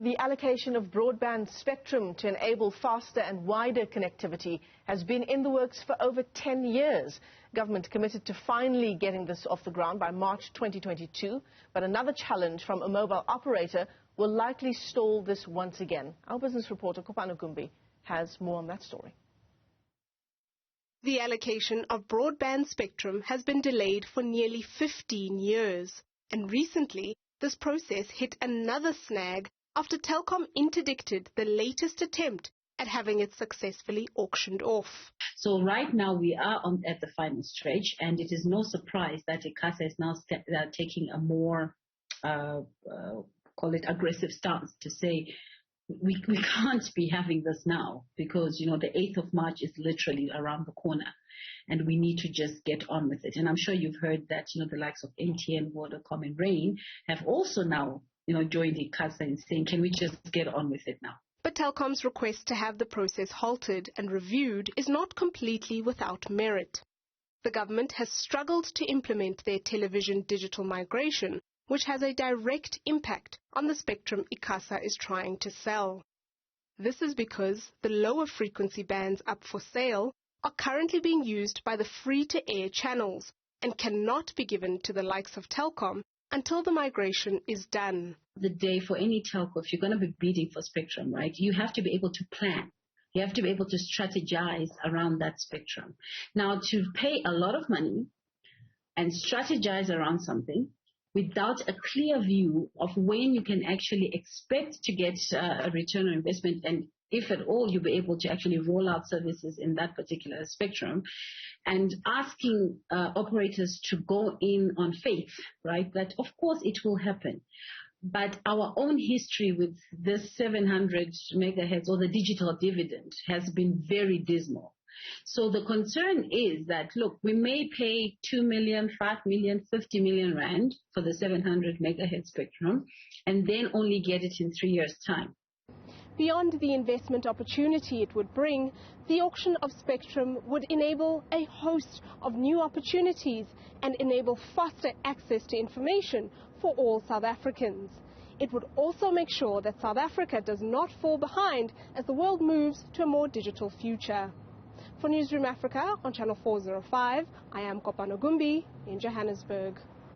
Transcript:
The allocation of broadband spectrum to enable faster and wider connectivity has been in the works for over 10 years. Government committed to finally getting this off the ground by March 2022, but another challenge from a mobile operator will likely stall this once again. Our business reporter Kopano Gumbi has more on that story. The allocation of broadband spectrum has been delayed for nearly 15 years, and recently this process hit another snag after Telkom interdicted the latest attempt at having it successfully auctioned off. So right now we are at the final stretch, and it is no surprise that ICASA is now taking a more, call it aggressive stance to say we can't be having this now because, the 8th of March is literally around the corner and we need to just get on with it. And I'm sure you've heard that, the likes of MTN, Vodacom and Rain have also now joined ICASA in saying, can we just get on with it now? But Telkom's request to have the process halted and reviewed is not completely without merit. The government has struggled to implement their television digital migration, which has a direct impact on the spectrum ICASA is trying to sell. This is because the lower frequency bands up for sale are currently being used by the free-to-air channels and cannot be given to the likes of Telkom until the migration is done. The day for any telco, if you're going to be bidding for spectrum, right, you have to be able to plan. You have to be able to strategize around that spectrum. Now, to pay a lot of money and strategize around something without a clear view of when you can actually expect to get a return on investment, and if at all you'll be able to actually roll out services in that particular spectrum, and asking operators to go in on faith, right, that of course it will happen. But our own history with this 700 megahertz or the digital dividend has been very dismal. So the concern is that, look, we may pay 2 million, 5 million, 50 million rand for the 700 megahertz spectrum and then only get it in 3 years' time. Beyond the investment opportunity it would bring, the auction of spectrum would enable a host of new opportunities and enable faster access to information for all South Africans. It would also make sure that South Africa does not fall behind as the world moves to a more digital future. For Newzroom Afrika on Channel 405, I am Kopano Gumbi in Johannesburg.